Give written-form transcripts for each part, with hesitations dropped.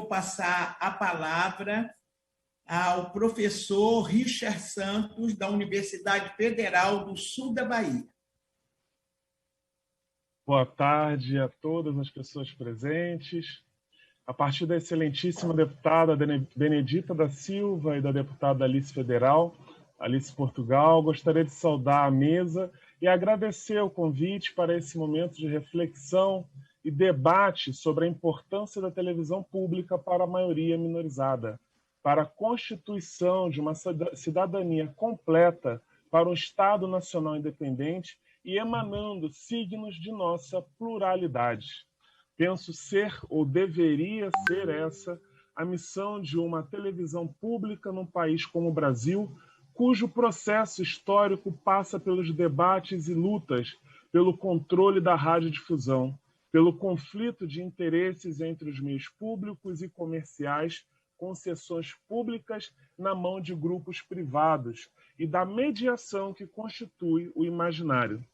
vou passar a palavra ao professor Richard Santos, da Universidade Federal do Sul da Bahia. Boa tarde a todas as pessoas presentes. A partir da excelentíssima deputada Benedita da Silva e da deputada Alice Federal, Alice Portugal, gostaria de saudar a mesa e agradecer o convite para esse momento de reflexão e debate sobre a importância da televisão pública para a maioria minorizada, para a constituição de uma cidadania completa para um Estado nacional independente e emanando signos de nossa pluralidade. Penso ser, ou deveria ser essa, a missão de uma televisão pública num país como o Brasil, cujo processo histórico passa pelos debates e lutas pelo controle da radiodifusão, pelo conflito de interesses entre os meios públicos e comerciais, concessões públicas na mão de grupos privados e da mediação que constitui o imaginário.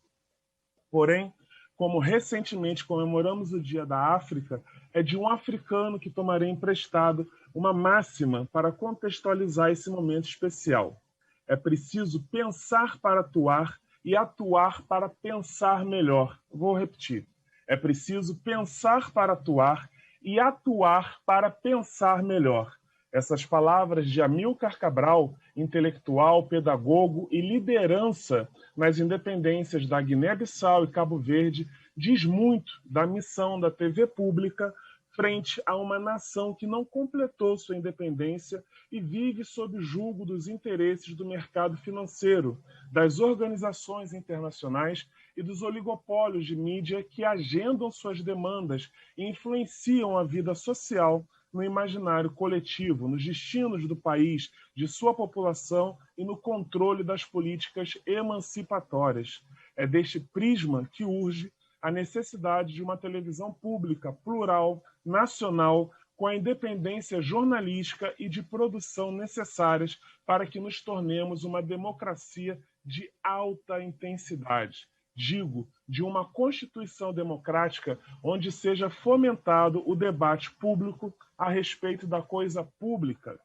Porém, como recentemente comemoramos o Dia da África, é de um africano que tomarei emprestado uma máxima para contextualizar esse momento especial. É preciso pensar para atuar e atuar para pensar melhor. Vou repetir. É preciso pensar para atuar e atuar para pensar melhor. Essas palavras de Amílcar Cabral, intelectual, pedagogo e liderança nas independências da Guiné-Bissau e Cabo Verde, diz muito da missão da TV pública frente a uma nação que não completou sua independência e vive sob o julgo dos interesses do mercado financeiro, das organizações internacionais e dos oligopólios de mídia que agendam suas demandas e influenciam a vida social no imaginário coletivo, nos destinos do país, de sua população e no controle das políticas emancipatórias. É deste prisma que urge a necessidade de uma televisão pública, plural, nacional, com a independência jornalística e de produção necessárias para que nos tornemos uma democracia de alta intensidade. Digo, de uma Constituição democrática onde seja fomentado o debate público a respeito da coisa pública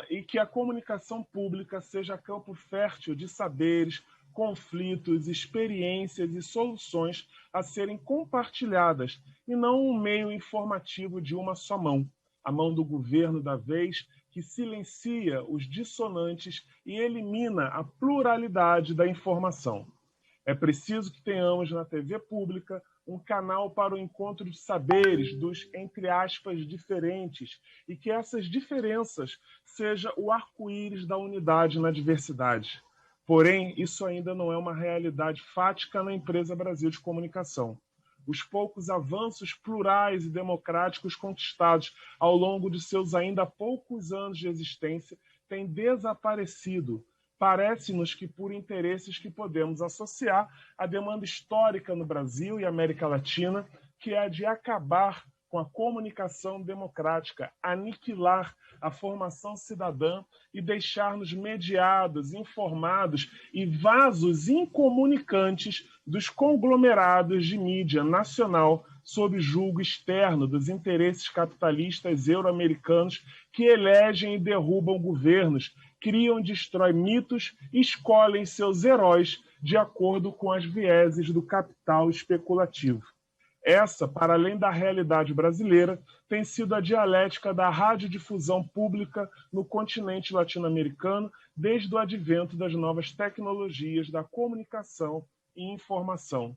e que a comunicação pública seja campo fértil de saberes, conflitos, experiências e soluções a serem compartilhadas e não um meio informativo de uma só mão, a mão do governo da vez, que silencia os dissonantes e elimina a pluralidade da informação. É preciso que tenhamos na TV pública um canal para o encontro de saberes dos, entre aspas, diferentes, e que essas diferenças seja o arco-íris da unidade na diversidade. Porém, isso ainda não é uma realidade fática na empresa Brasil de Comunicação. Os poucos avanços plurais e democráticos conquistados ao longo de seus ainda poucos anos de existência têm desaparecido. Parece-nos que por interesses que podemos associar à demanda histórica no Brasil e América Latina, que é a de acabar com a comunicação democrática, aniquilar a formação cidadã e deixar-nos mediados, informados e vasos incomunicantes dos conglomerados de mídia nacional sob julgo externo dos interesses capitalistas euro-americanos que elegem e derrubam governos, criam e destroem mitos e escolhem seus heróis de acordo com as vieses do capital especulativo. Essa, para além da realidade brasileira, tem sido a dialética da radiodifusão pública no continente latino-americano desde o advento das novas tecnologias da comunicação e informação.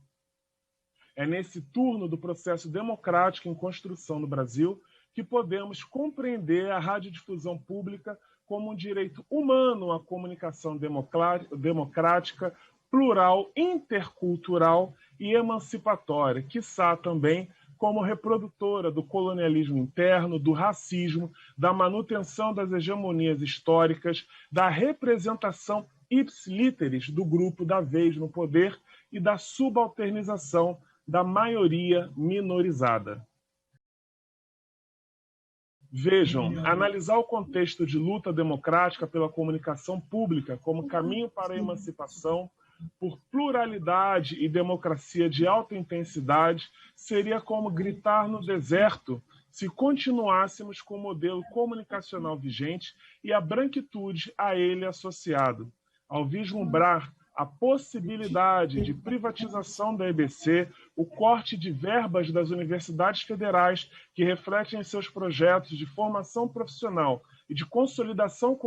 É nesse turno do processo democrático em construção no Brasil que podemos compreender a radiodifusão pública como um direito humano à comunicação democrática, plural, intercultural e emancipatória, quiçá também como reprodutora do colonialismo interno, do racismo, da manutenção das hegemonias históricas, da representação ipsiliteris do grupo da vez no poder e da subalternização da maioria minorizada. Vejam, analisar o contexto de luta democrática pela comunicação pública como caminho para a emancipação por pluralidade e democracia de alta intensidade seria como gritar no deserto se continuássemos com o modelo comunicacional vigente e a branquitude a ele associado. Ao vislumbrar a possibilidade de privatização da EBC, o corte de verbas das universidades federais que refletem em seus projetos de formação profissional e de consolidação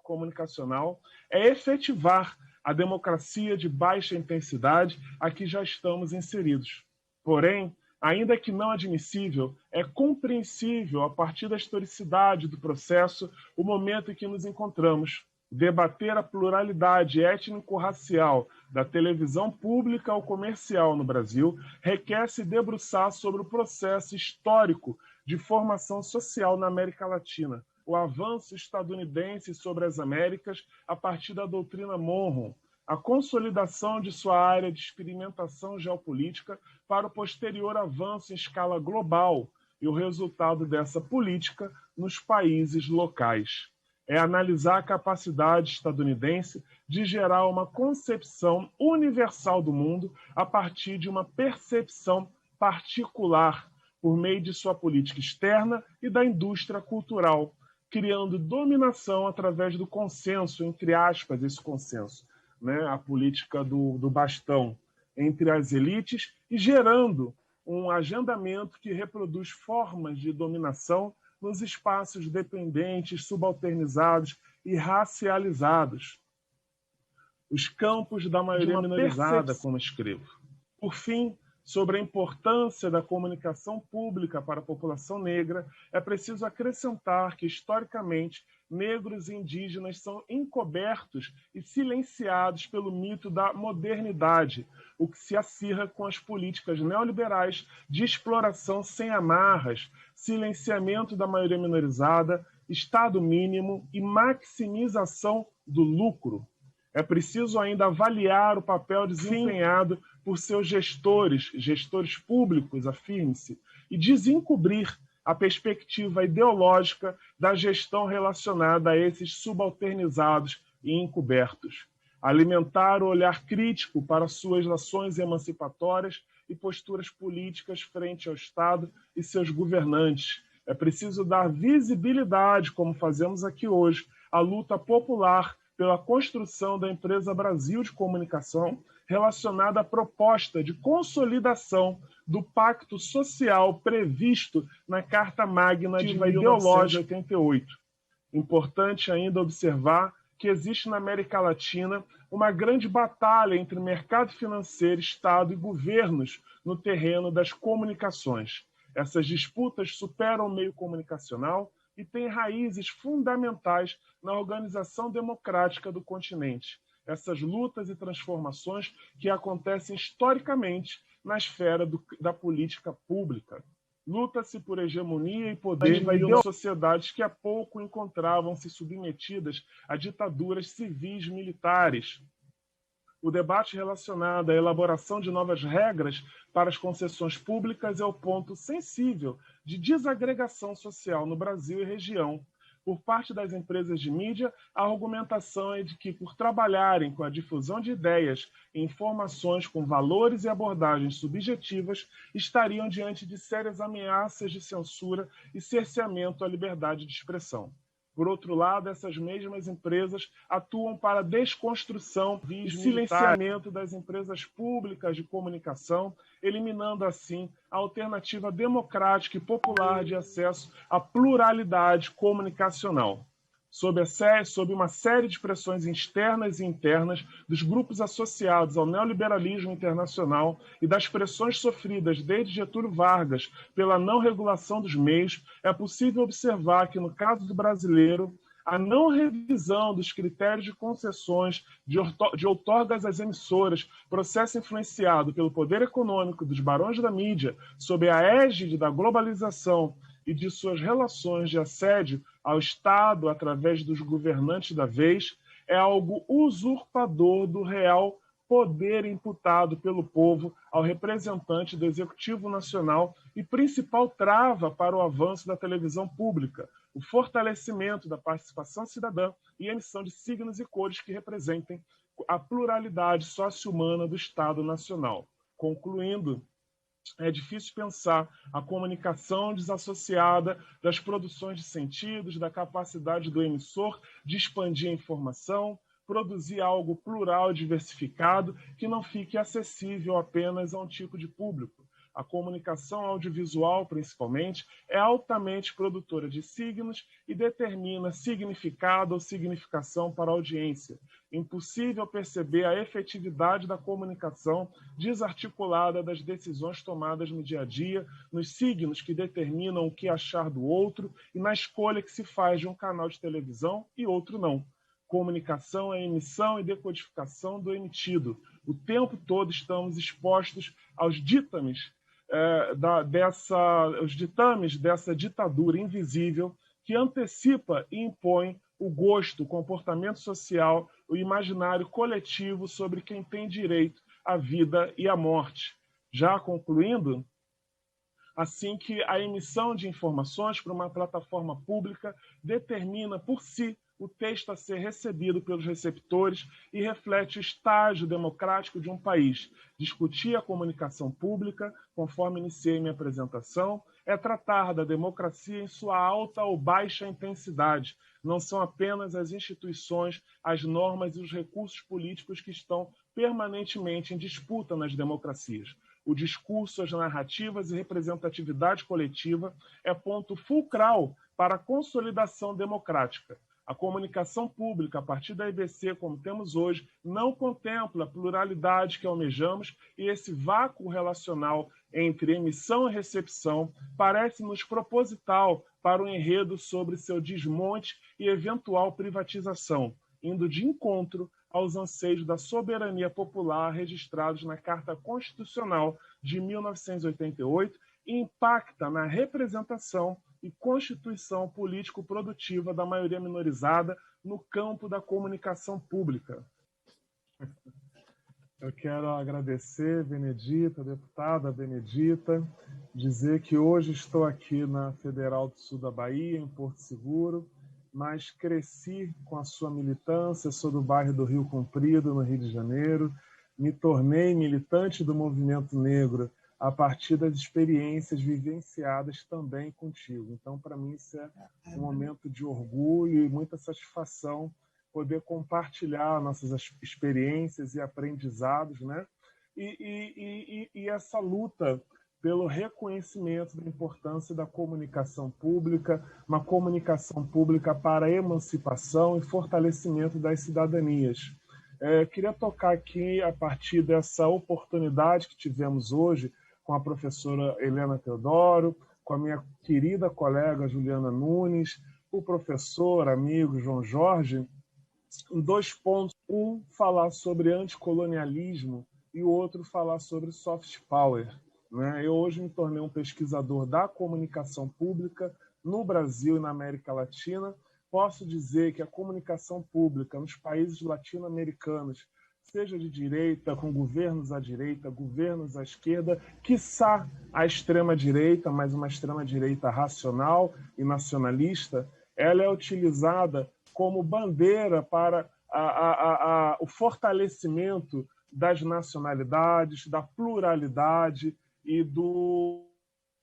comunicacional, é efetivar a democracia de baixa intensidade a que já estamos inseridos. Porém, ainda que não admissível, é compreensível, a partir da historicidade do processo, o momento em que nos encontramos. Debater a pluralidade étnico-racial da televisão pública ou comercial no Brasil requer se debruçar sobre o processo histórico de formação social na América Latina, o avanço estadunidense sobre as Américas a partir da doutrina Monroe, a consolidação de sua área de experimentação geopolítica para o posterior avanço em escala global e o resultado dessa política nos países locais. É analisar a capacidade estadunidense de gerar uma concepção universal do mundo a partir de uma percepção particular, por meio de sua política externa e da indústria cultural, criando dominação através do consenso, entre aspas, esse consenso, né? A política do bastão entre as elites e gerando um agendamento que reproduz formas de dominação nos espaços dependentes, subalternizados e racializados. Os campos da maioria minorizada, como escrevo. Por fim, sobre a importância da comunicação pública para a população negra, é preciso acrescentar que, historicamente, negros e indígenas são encobertos e silenciados pelo mito da modernidade, o que se acirra com as políticas neoliberais de exploração sem amarras, silenciamento da maioria minorizada, Estado mínimo e maximização do lucro. É preciso ainda avaliar o papel desempenhado por seus gestores públicos, afirme-se, e desencobrir a perspectiva ideológica da gestão relacionada a esses subalternizados e encobertos. Alimentar o olhar crítico para suas ações emancipatórias e posturas políticas frente ao Estado e seus governantes. É preciso dar visibilidade, como fazemos aqui hoje, à luta popular pela construção da Empresa Brasil de Comunicação, relacionada à proposta de consolidação do pacto social previsto na Carta Magna de 1988. Importante ainda observar que existe na América Latina uma grande batalha entre mercado financeiro, Estado e governos no terreno das comunicações. Essas disputas superam o meio comunicacional e têm raízes fundamentais na organização democrática do continente. Essas lutas e transformações que acontecem historicamente na esfera da política pública. Luta-se por hegemonia e poder em sociedades que há pouco encontravam-se submetidas a ditaduras civis militares. O debate relacionado à elaboração de novas regras para as concessões públicas é o ponto sensível de desagregação social no Brasil e região. Por parte das empresas de mídia, a argumentação é de que, por trabalharem com a difusão de ideias e informações com valores e abordagens subjetivas, estariam diante de sérias ameaças de censura e cerceamento à liberdade de expressão. Por outro lado, essas mesmas empresas atuam para a desconstrução e silenciamento das empresas públicas de comunicação, eliminando assim a alternativa democrática e popular de acesso à pluralidade comunicacional. Sob uma série de pressões externas e internas dos grupos associados ao neoliberalismo internacional e das pressões sofridas desde Getúlio Vargas pela não regulação dos meios, é possível observar que, no caso do brasileiro, a não revisão dos critérios de concessões de outorgas às emissoras, processo influenciado pelo poder econômico dos barões da mídia, sob a égide da globalização e de suas relações de assédio ao Estado através dos governantes da vez, é algo usurpador do real poder imputado pelo povo ao representante do Executivo Nacional e principal trava para o avanço da televisão pública, o fortalecimento da participação cidadã e a emissão de signos e cores que representem a pluralidade socio-humana do Estado Nacional. Concluindo, É difícil pensar a comunicação desassociada das produções de sentidos, da capacidade do emissor de expandir a informação, produzir algo plural e diversificado que não fique acessível apenas a um tipo de público. A comunicação audiovisual, principalmente, é altamente produtora de signos e determina significado ou significação para a audiência. Impossível perceber a efetividade da comunicação desarticulada das decisões tomadas no dia a dia, nos signos que determinam o que achar do outro e na escolha que se faz de um canal de televisão e outro não. Comunicação é emissão e decodificação do emitido. O tempo todo estamos expostos aos ditames os ditames dessa ditadura invisível que antecipa e impõe o gosto, o comportamento social, o imaginário coletivo sobre quem tem direito à vida e à morte. Já concluindo, assim que a emissão de informações para uma plataforma pública determina por si o texto a ser recebido pelos receptores e reflete o estágio democrático de um país. Discutir a comunicação pública, conforme iniciei minha apresentação, é tratar da democracia em sua alta ou baixa intensidade. Não são apenas as instituições, as normas e os recursos políticos que estão permanentemente em disputa nas democracias. O discurso, as narrativas e representatividade coletiva é ponto fulcral para a consolidação democrática. A comunicação pública, a partir da EBC, como temos hoje, não contempla a pluralidade que almejamos e esse vácuo relacional entre emissão e recepção parece-nos proposital para o enredo sobre seu desmonte e eventual privatização, indo de encontro aos anseios da soberania popular registrados na Carta Constitucional de 1988 e impacta na representação e constituição político-produtiva da maioria minorizada no campo da comunicação pública. Eu quero agradecer, Benedita, deputada Benedita, dizer que hoje estou aqui na Federal do Sul da Bahia, em Porto Seguro, mas cresci com a sua militância, sou do bairro do Rio Comprido, no Rio de Janeiro, me tornei militante do movimento negro a partir das experiências vivenciadas também contigo. Então, para mim, isso é um momento de orgulho e muita satisfação poder compartilhar nossas experiências e aprendizados, né? E essa luta pelo reconhecimento da importância da comunicação pública, uma comunicação pública para a emancipação e fortalecimento das cidadanias. Queria tocar aqui, a partir dessa oportunidade que tivemos hoje, com a professora Helena Teodoro, com a minha querida colega Juliana Nunes, o professor, amigo João Jorge, em 2 pontos. Um, falar sobre anticolonialismo e o outro, falar sobre soft power. Né? Eu hoje me tornei um pesquisador da comunicação pública no Brasil e na América Latina. Posso dizer que a comunicação pública nos países latino-americanos, seja de direita, com governos à direita, governos à esquerda, quiçá a extrema-direita, mas uma extrema-direita racional e nacionalista, ela é utilizada como bandeira para o fortalecimento das nacionalidades, da pluralidade e do...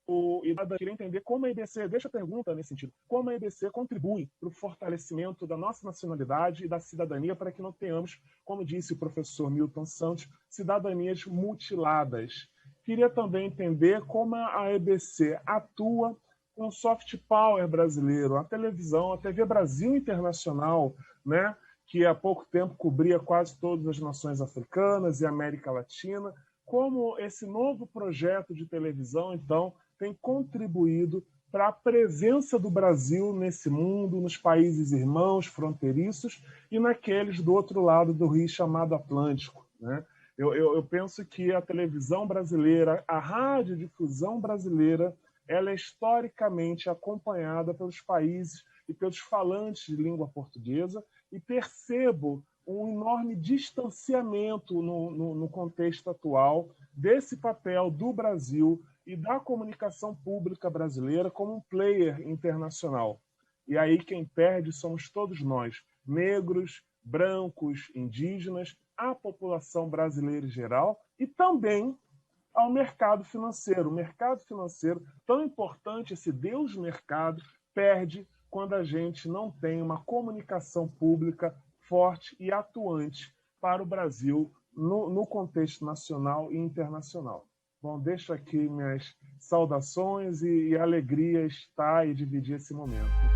Eu queria entender como a EBC, deixa a pergunta nesse sentido, como a EBC contribui para o fortalecimento da nossa nacionalidade e da cidadania para que não tenhamos, como disse o professor Milton Santos, cidadanias mutiladas. Queria também entender como a EBC atua com o soft power brasileiro, a televisão, a TV Brasil Internacional, né, que há pouco tempo cobria quase todas as nações africanas e América Latina, como esse novo projeto de televisão, então, tem contribuído para a presença do Brasil nesse mundo, nos países irmãos, fronteiriços e naqueles do outro lado do rio chamado Atlântico. Né? Eu penso que a televisão brasileira, a radiodifusão brasileira, ela é historicamente acompanhada pelos países e pelos falantes de língua portuguesa e percebo um enorme distanciamento no contexto atual desse papel do Brasil e da comunicação pública brasileira como um player internacional. E aí quem perde somos todos nós, negros, brancos, indígenas, a população brasileira em geral e também ao mercado financeiro. O mercado financeiro, tão importante, esse Deus mercado, perde quando a gente não tem uma comunicação pública forte e atuante para o Brasil no contexto nacional e internacional. Bom, deixo aqui minhas saudações e alegria estar e dividir esse momento.